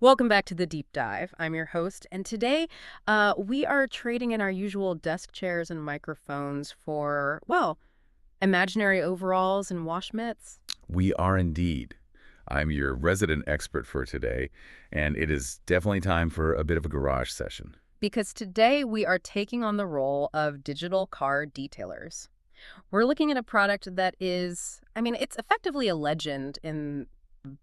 Welcome back to the Deep Dive. I'm your host, and today we are trading in our usual desk chairs and microphones for, well, imaginary overalls and wash mitts. We are indeed. I'm your resident expert for today, and it is definitely time for a bit of a garage session. Because today we are taking on the role of digital car detailers. We're looking at a product that is, it's effectively a legend in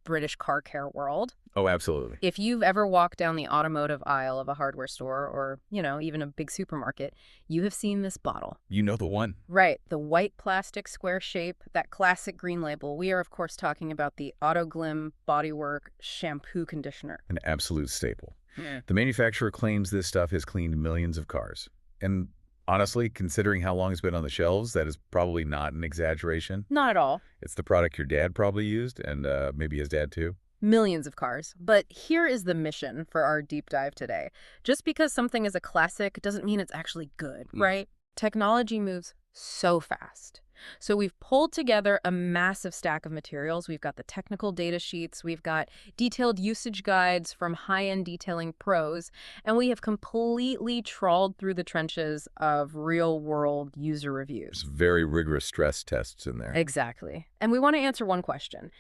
British car care world. Oh, absolutely. If you've ever walked down the automotive aisle of a hardware store or, even a big supermarket, you have seen this bottle. You know the one. Right, the white plastic square shape, that classic green label. We are, of course, talking about the AutoGlym Bodywork Shampoo Conditioner. An absolute staple. Yeah. The manufacturer claims this stuff has cleaned millions of cars. And honestly, considering how long it's been on the shelves, that is probably not an exaggeration. Not at all. It's the product your dad probably used, and maybe his dad too. Millions of cars. But here is the mission for our deep dive today. Just because something is a classic doesn't mean it's actually good, right? Technology moves so fast. So we've pulled together a massive stack of materials. We've got the technical data sheets, we've got detailed usage guides from high-end detailing pros, and we have completely trawled through the trenches of real-world user reviews. There's very rigorous stress tests in there. Exactly. And we want to answer one question.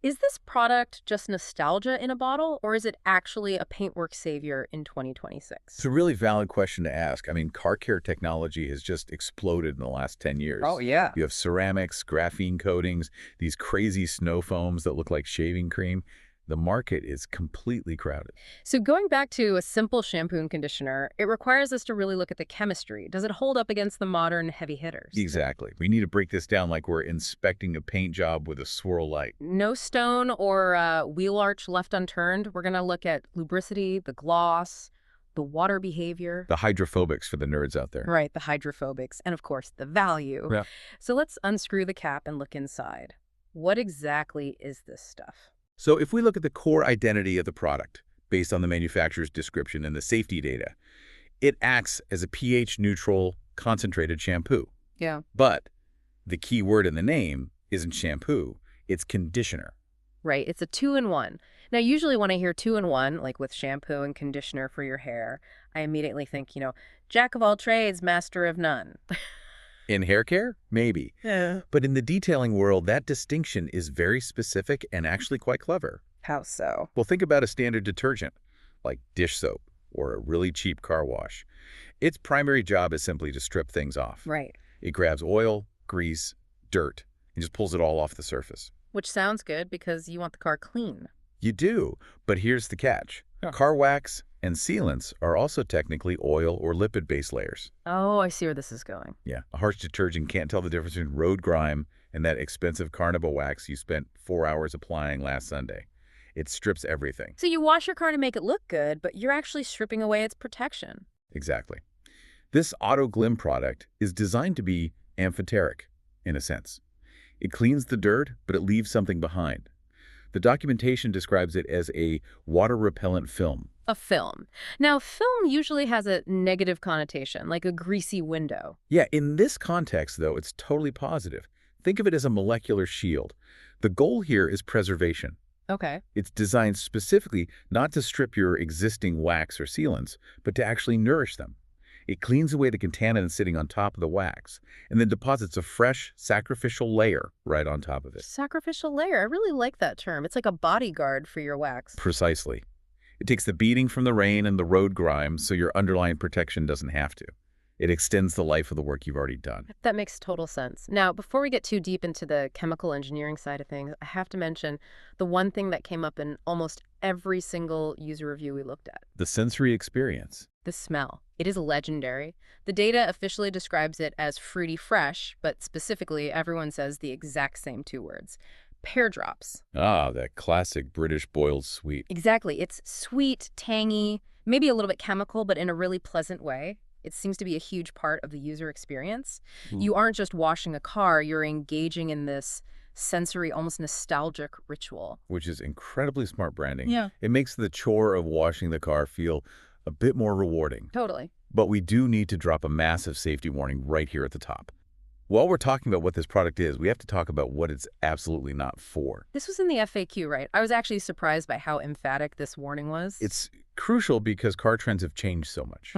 Is this product just nostalgia in a bottle, or is it actually a paintwork savior in 2026? It's a really valid question to ask. I mean, car care technology has just exploded in the last 10 years. Oh, yeah. You have ceramics, graphene coatings, these crazy snow foams that look like shaving cream. The market is completely crowded. So going back to a simple shampoo and conditioner, it requires us to really look at the chemistry. Does it hold up against the modern heavy hitters? Exactly. We need to break this down like we're inspecting a paint job with a swirl light. No stone or wheel arch left unturned. We're going to look at lubricity, the gloss, the water behavior. The hydrophobics for the nerds out there. Right, the hydrophobics, and of course, the value. Yeah. So let's unscrew the cap and look inside. What exactly is this stuff? So if we look at the core identity of the product, based on the manufacturer's description and the safety data, it acts as a pH-neutral, concentrated shampoo. Yeah. But the key word in the name isn't shampoo, it's conditioner. Right, it's a two-in-one. Now, usually when I hear two-in-one, like with shampoo and conditioner for your hair, I immediately think, jack of all trades, master of none. In hair care? Maybe. Yeah. But in the detailing world, that distinction is very specific and actually quite clever. How so? Well, think about a standard detergent, like dish soap or a really cheap car wash. Its primary job is simply to strip things off. Right. It grabs oil, grease, dirt, and just pulls it all off the surface. Which sounds good because you want the car clean. You do, but here's the catch. Car wax and sealants are also technically oil or lipid-based layers. Oh, I see where this is going. Yeah, a harsh detergent can't tell the difference between road grime and that expensive carnival wax you spent 4 hours applying last Sunday. It strips everything. So you wash your car to make it look good, but you're actually stripping away its protection. Exactly. This AutoGlym product is designed to be amphoteric, in a sense. It cleans the dirt, but it leaves something behind. The documentation describes it as a water-repellent film. A film. Now, film usually has a negative connotation, like a greasy window. Yeah, in this context, though, it's totally positive. Think of it as a molecular shield. The goal here is preservation. Okay. It's designed specifically not to strip your existing wax or sealants, but to actually nourish them. It cleans away the contaminants sitting on top of the wax, and then deposits a fresh, sacrificial layer right on top of it. Sacrificial layer. I really like that term. It's like a bodyguard for your wax. Precisely. It takes the beating from the rain and the road grime so your underlying protection doesn't have to. It extends the life of the work you've already done. That makes total sense. Now, before we get too deep into the chemical engineering side of things, I have to mention the one thing that came up in almost every single user review we looked at. The sensory experience. The smell. It is legendary. The data officially describes it as fruity fresh, but specifically, everyone says the exact same two words. Pear drops. Ah, that classic British boiled sweet. Exactly. It's sweet, tangy, maybe a little bit chemical, but in a really pleasant way. It seems to be a huge part of the user experience. You aren't just washing a car, you're engaging in this sensory, almost nostalgic ritual. Which is incredibly smart branding. Yeah. It makes the chore of washing the car feel a bit more rewarding. Totally. But we do need to drop a massive safety warning right here at the top. While we're talking about what this product is, we have to talk about what it's absolutely not for. This was in the FAQ, right? I was actually surprised by how emphatic this warning was. It's crucial because car trends have changed so much.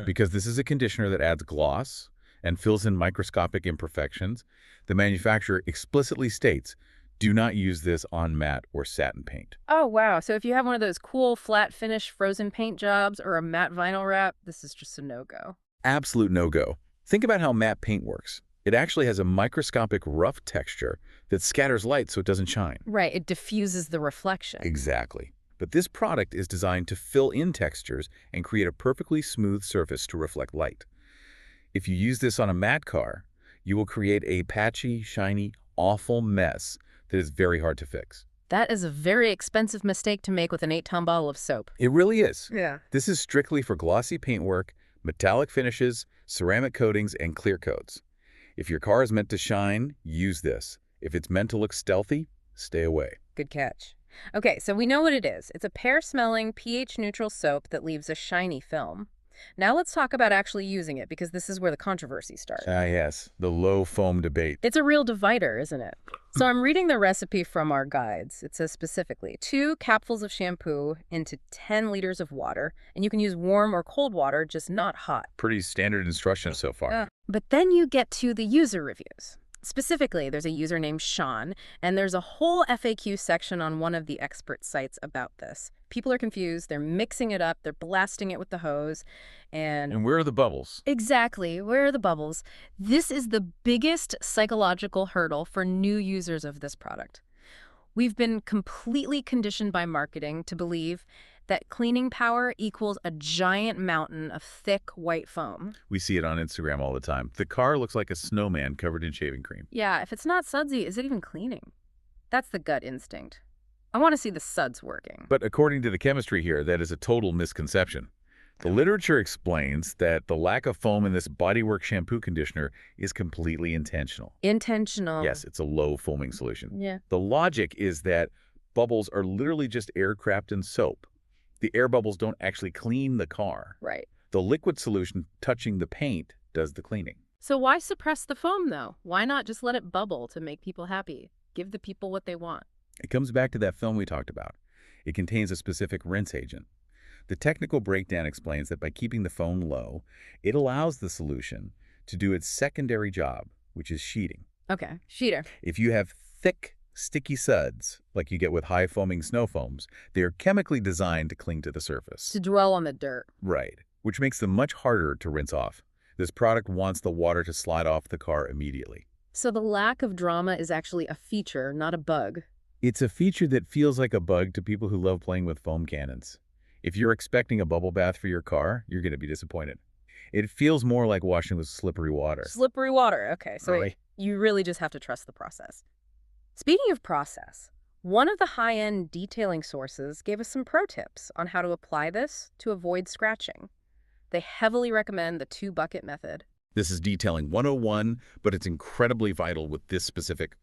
Because this is a conditioner that adds gloss and fills in microscopic imperfections, the manufacturer explicitly states, do not use this on matte or satin paint. Oh, wow. So if you have one of those cool flat finish frozen paint jobs or a matte vinyl wrap, this is just a no-go. Absolute no-go. Think about how matte paint works. It actually has a microscopic rough texture that scatters light so it doesn't shine. Right. It diffuses the reflection. Exactly. But this product is designed to fill in textures and create a perfectly smooth surface to reflect light. If you use this on a matte car, you will create a patchy, shiny, awful mess that is very hard to fix. That is a very expensive mistake to make with an 8-ton bottle of soap. It really is. Yeah. This is strictly for glossy paintwork, metallic finishes, ceramic coatings, and clear coats. If your car is meant to shine, use this. If it's meant to look stealthy, stay away. Good catch. Okay, so we know what it is. It's a pear-smelling, pH-neutral soap that leaves a shiny film. Now let's talk about actually using it, because this is where the controversy starts. Ah, yes, the low foam debate. It's a real divider, isn't it? So I'm reading the recipe from our guides. It says specifically 2 capfuls of shampoo into 10 liters of water, and you can use warm or cold water, just not hot. Pretty standard instructions so far. But then you get to the user reviews. Specifically, there's a user named Sean, and there's a whole FAQ section on one of the expert sites about this. People are confused, they're mixing it up, they're blasting it with the hose, And where are the bubbles? Exactly, where are the bubbles? This is the biggest psychological hurdle for new users of this product. We've been completely conditioned by marketing to believe that cleaning power equals a giant mountain of thick white foam. We see it on Instagram all the time. The car looks like a snowman covered in shaving cream. Yeah, if it's not sudsy, is it even cleaning? That's the gut instinct. I want to see the suds working. But according to the chemistry here, that is a total misconception. The literature explains that the lack of foam in this bodywork shampoo conditioner is completely intentional. Intentional. Yes, it's a low foaming solution. Yeah. The logic is that bubbles are literally just air trapped in soap. The air bubbles don't actually clean the car. Right. The liquid solution touching the paint does the cleaning. So why suppress the foam, though? Why not just let it bubble to make people happy? Give the people what they want. It comes back to that film we talked about. It contains a specific rinse agent. The technical breakdown explains that by keeping the foam low, it allows the solution to do its secondary job, which is sheeting. Okay, sheeter. If you have thick, sticky suds, like you get with high foaming snow foams, they are chemically designed to cling to the surface. To dwell on the dirt. Right, which makes them much harder to rinse off. This product wants the water to slide off the car immediately. So the lack of drama is actually a feature, not a bug. It's a feature that feels like a bug to people who love playing with foam cannons. If you're expecting a bubble bath for your car, you're going to be disappointed. It feels more like washing with slippery water. Slippery water. Okay, so Really? you really just have to trust the process. Speaking of process, one of the high-end detailing sources gave us some pro tips on how to apply this to avoid scratching. They heavily recommend the 2-bucket method. This is detailing 101, but it's incredibly vital with this specific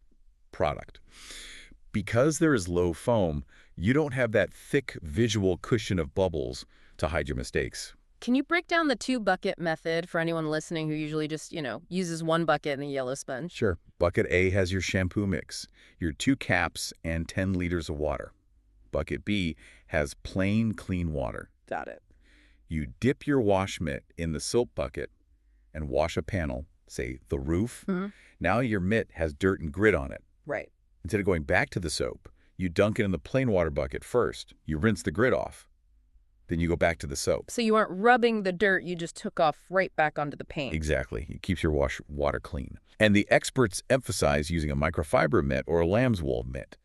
product. Because there is low foam, you don't have that thick visual cushion of bubbles to hide your mistakes. Can you break down the 2-bucket method for anyone listening who usually just, uses 1 bucket and a yellow sponge? Sure. Bucket A has your shampoo mix, your 2 caps, and 10 liters of water. Bucket B has plain, clean water. Got it. You dip your wash mitt in the soap bucket and wash a panel, say the roof. Now your mitt has dirt and grit on it. Right. Instead of going back to the soap, you dunk it in the plain water bucket first. You rinse the grit off. Then you go back to the soap. So you aren't rubbing the dirt, you just took off right back onto the paint. Exactly. It keeps your water clean. And the experts emphasize using a microfiber mitt or a lamb's wool mitt,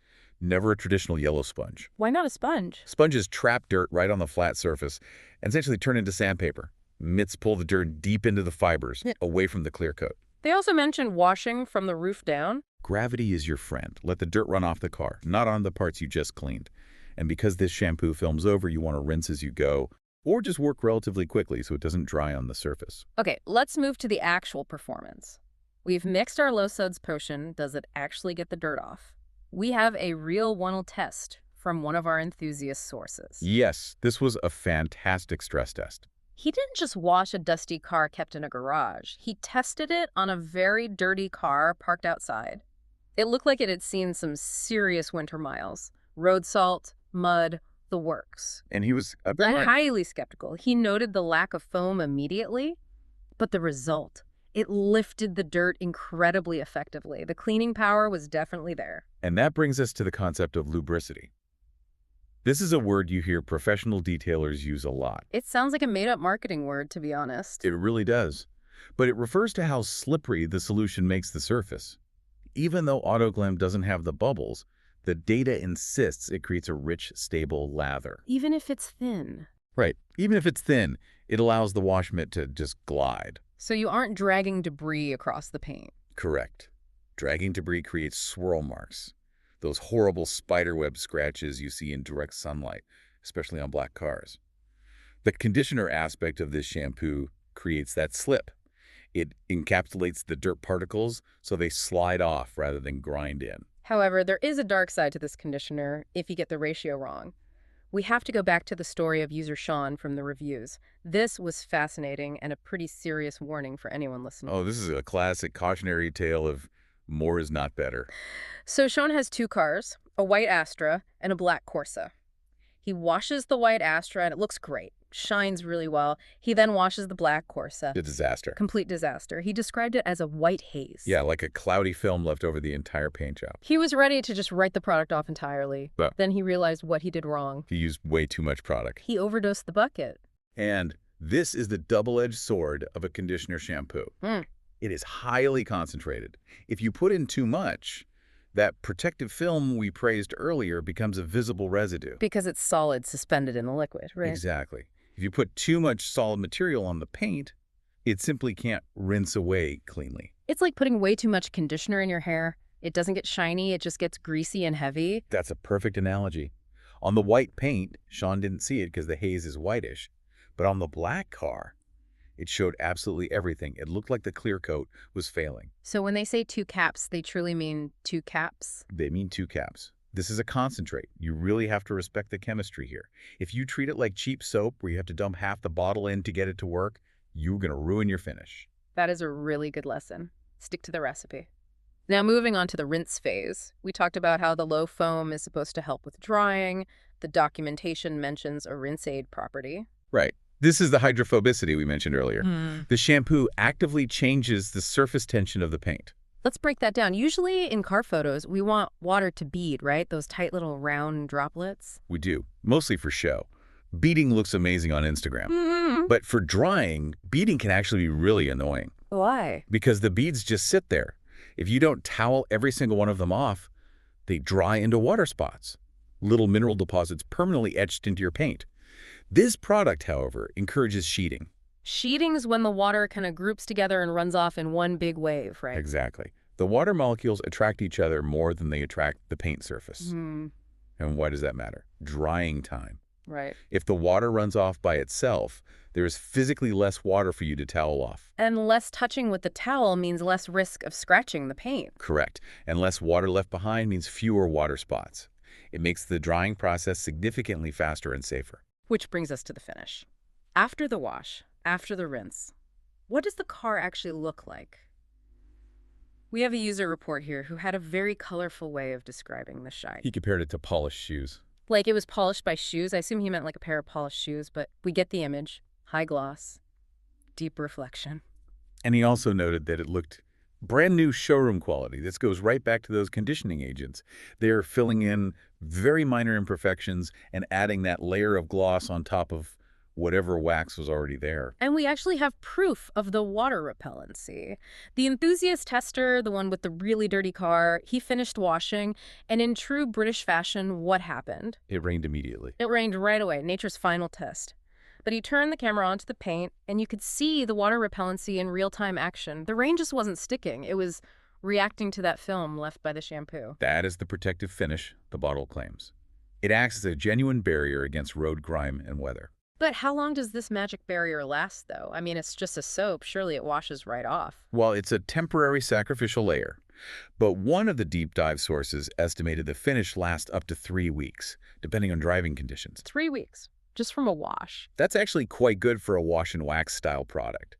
never a traditional yellow sponge. Why not a sponge? Sponges trap dirt right on the flat surface and essentially turn into sandpaper. Mitts pull the dirt deep into the fibers, away from the clear coat. They also mentioned washing from the roof down. Gravity is your friend. Let the dirt run off the car, not on the parts you just cleaned. And because this shampoo films over, you want to rinse as you go, or just work relatively quickly so it doesn't dry on the surface. Okay, let's move to the actual performance. We've mixed our low suds potion. Does it actually get the dirt off? We have a real 1L test from one of our enthusiast sources. Yes, this was a fantastic stress test. He didn't just wash a dusty car kept in a garage. He tested it on a very dirty car parked outside. It looked like it had seen some serious winter miles. Road salt, mud, the works. And he was Highly skeptical. He noted the lack of foam immediately, but the result, it lifted the dirt incredibly effectively. The cleaning power was definitely there. And that brings us to the concept of lubricity. This is a word you hear professional detailers use a lot. It sounds like a made-up marketing word, to be honest. It really does. But it refers to how slippery the solution makes the surface. Even though AutoGlym doesn't have the bubbles, the data insists it creates a rich, stable lather. Even if it's thin. Right. Even if it's thin, it allows the wash mitt to just glide. So you aren't dragging debris across the paint. Correct. Dragging debris creates swirl marks. Those horrible spiderweb scratches you see in direct sunlight, especially on black cars. The conditioner aspect of this shampoo creates that slip. It encapsulates the dirt particles so they slide off rather than grind in. However, there is a dark side to this conditioner if you get the ratio wrong. We have to go back to the story of user Sean from the reviews. This was fascinating and a pretty serious warning for anyone listening. Oh, this is a classic cautionary tale of more is not better. So Sean has two cars, a white Astra and a black Corsa. He washes the white Astra and it looks great, shines really well. He then washes the black Corsa. A disaster. Complete disaster. He described it as a white haze. Yeah, like a cloudy film left over the entire paint job. He was ready to just write the product off entirely. But then he realized what he did wrong. he used way too much product. He overdosed the bucket. And this is the double-edged sword of a conditioner shampoo. It is highly concentrated. If you put in too much, that protective film we praised earlier becomes a visible residue. Because it's solid, suspended in the liquid, right? Exactly. If you put too much solid material on the paint, it simply can't rinse away cleanly. It's like putting way too much conditioner in your hair. It doesn't get shiny, it just gets greasy and heavy. That's a perfect analogy. On the white paint, Sean didn't see it because the haze is whitish. But on the black car, it showed absolutely everything. It looked like the clear coat was failing. So when they say two caps, they truly mean two caps? They mean two caps. This is a concentrate. You really have to respect the chemistry here. If you treat it like cheap soap where you have to dump half the bottle in to get it to work, you're going to ruin your finish. That is a really good lesson. Stick to the recipe. Now moving on to the rinse phase. We talked about how the low foam is supposed to help with drying. The documentation mentions a rinse aid property. Right. This is the hydrophobicity we mentioned earlier. The shampoo actively changes the surface tension of the paint. Let's break that down. Usually in car photos, we want water to bead, right? Those tight little round droplets. We do, mostly for show. Beading looks amazing on Instagram. But for drying, beading can actually be really annoying. Why? Because the beads just sit there. If you don't towel every single one of them off, they dry into water spots. Little mineral deposits permanently etched into your paint. This product, however, encourages sheeting. Sheeting is when the water kind of groups together and runs off in one big wave, right? Exactly. The water molecules attract each other more than they attract the paint surface. And why does that matter? Drying time. Right. If the water runs off by itself, there is physically less water for you to towel off. And less touching with the towel means less risk of scratching the paint. Correct. And less water left behind means fewer water spots. It makes the drying process significantly faster and safer. Which brings us to the finish. After the wash, after the rinse, what does the car actually look like? We have a user report here who had a very colorful way of describing the shine. He compared it to polished shoes. Like it was polished by shoes. I assume he meant like a pair of polished shoes, but we get the image. High gloss, deep reflection. And he also noted that it looked brand new showroom quality. This goes right back to those conditioning agents. They're filling in very minor imperfections and adding that layer of gloss on top of whatever wax was already there. And we actually have proof of the water repellency. The enthusiast tester, the one with the really dirty car, he finished washing, and in true British fashion, what happened? It rained immediately. It rained right away, nature's final test. But he turned the camera onto the paint, and you could see the water repellency in real-time action. The rain just wasn't sticking. It was reacting to that film left by the shampoo. That is the protective finish the bottle claims. It acts as a genuine barrier against road grime and weather. But how long does this magic barrier last, though? I mean, it's just a soap. Surely it washes right off. Well, it's a temporary sacrificial layer. But one of the deep dive sources estimated the finish lasts up to 3 weeks, depending on driving conditions. 3 weeks. just from a wash. That's actually quite good for a wash and wax style product.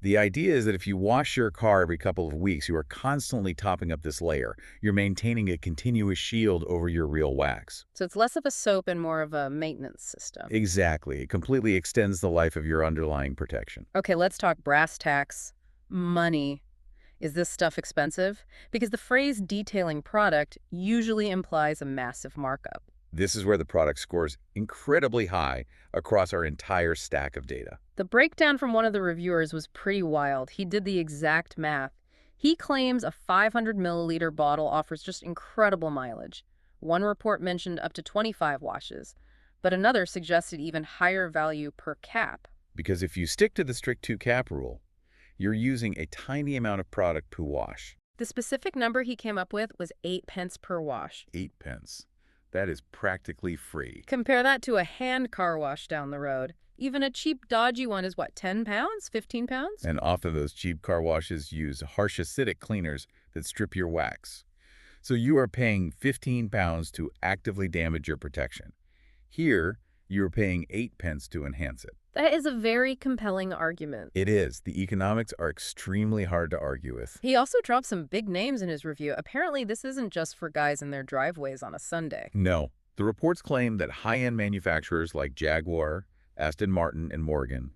The idea is that if you wash your car every couple of weeks, you are constantly topping up this layer. You're maintaining a continuous shield over your real wax. So it's less of a soap and more of a maintenance system. Exactly. It completely extends the life of your underlying protection. Okay, let's talk brass tacks. Money. Is this stuff expensive? Because the phrase detailing product usually implies a massive markup. This is where the product scores incredibly high across our entire stack of data. The breakdown from one of the reviewers was pretty wild. He did the exact math. He claims a 500 milliliter bottle offers just incredible mileage. One report mentioned up to 25 washes, but another suggested even higher value per cap. Because if you stick to the strict 2-cap rule, you're using a tiny amount of product per wash. The specific number he came up with was 8 pence per wash. 8 pence. That is practically free. Compare that to a hand car wash down the road. Even a cheap, dodgy one is what, 10 pounds? 15 pounds? And often those cheap car washes use harsh acidic cleaners that strip your wax. So you are paying 15 pounds to actively damage your protection. Here, you're paying 8 pence to enhance it. That is a very compelling argument. It is. The economics are extremely hard to argue with. He also dropped some big names in his review. Apparently, this isn't just for guys in their driveways on a Sunday. No. The reports claim that high-end manufacturers like Jaguar, Aston Martin, and Morgan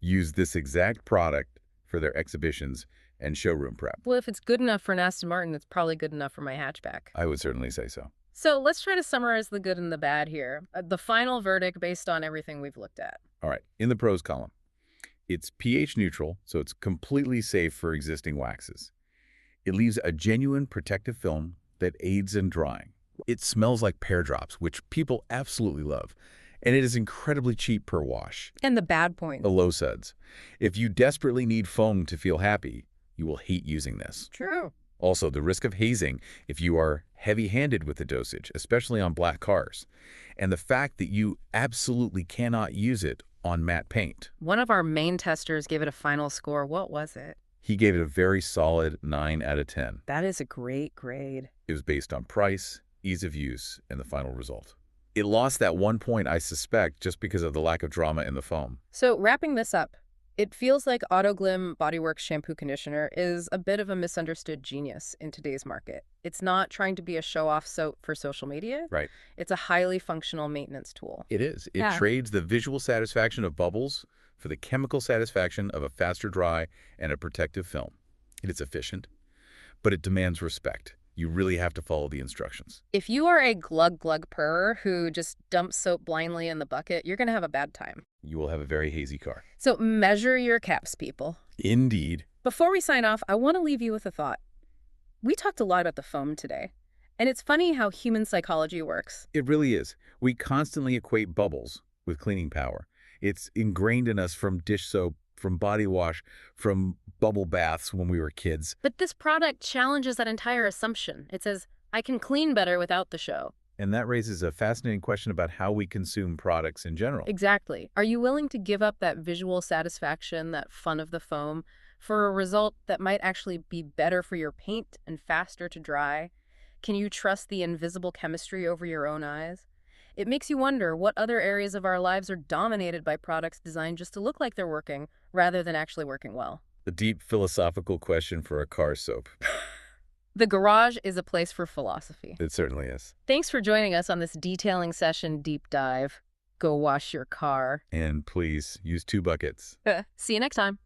use this exact product for their exhibitions and showroom prep. Well, if it's good enough for an Aston Martin, it's probably good enough for my hatchback. I would certainly say so. So let's try to summarize the good and the bad here. The final verdict based on everything we've looked at. All right, in the pros column, it's pH neutral, so it's completely safe for existing waxes. It leaves a genuine protective film that aids in drying. It smells like pear drops, which people absolutely love. And it is incredibly cheap per wash. And the bad point. The low suds. If you desperately need foam to feel happy, you will hate using this. True. Also, the risk of hazing if you are heavy-handed with the dosage, especially on black cars. And the fact that you absolutely cannot use it on matte paint. One of our main testers gave it a final score. What was it? He gave it a very solid 9 out of 10. That is a great grade. It was based on price, ease of use, and the final result. It lost that 1 point, I suspect, just because of the lack of drama in the foam. So wrapping this up, it feels like AutoGlym Bodyworks Shampoo Conditioner is a bit of a misunderstood genius in today's market. It's not trying to be a show-off soap for social media. Right. It's a highly functional maintenance tool. It is. It trades the visual satisfaction of bubbles for the chemical satisfaction of a faster dry and a protective film. It is efficient, but it demands respect. You really have to follow the instructions. If you are a glug-glug purrer who just dumps soap blindly in the bucket, you're going to have a bad time. You will have a very hazy car. So measure your caps, people. Indeed. Before we sign off, I want to leave you with a thought. We talked a lot about the foam today, and it's funny how human psychology works. It really is. We constantly equate bubbles with cleaning power. It's ingrained in us from dish soap, from body wash, from bubble baths when we were kids. But this product challenges that entire assumption. It says, I can clean better without the show. And that raises a fascinating question about how we consume products in general. Exactly. Are you willing to give up that visual satisfaction, that fun of the foam, for a result that might actually be better for your paint and faster to dry? Can you trust the invisible chemistry over your own eyes? It makes you wonder what other areas of our lives are dominated by products designed just to look like they're working, rather than actually working well. A deep philosophical question for a car soap. The garage is a place for philosophy. It certainly is. Thanks for joining us on this detailing session deep dive. Go wash your car. And please, use 2 buckets. See you next time.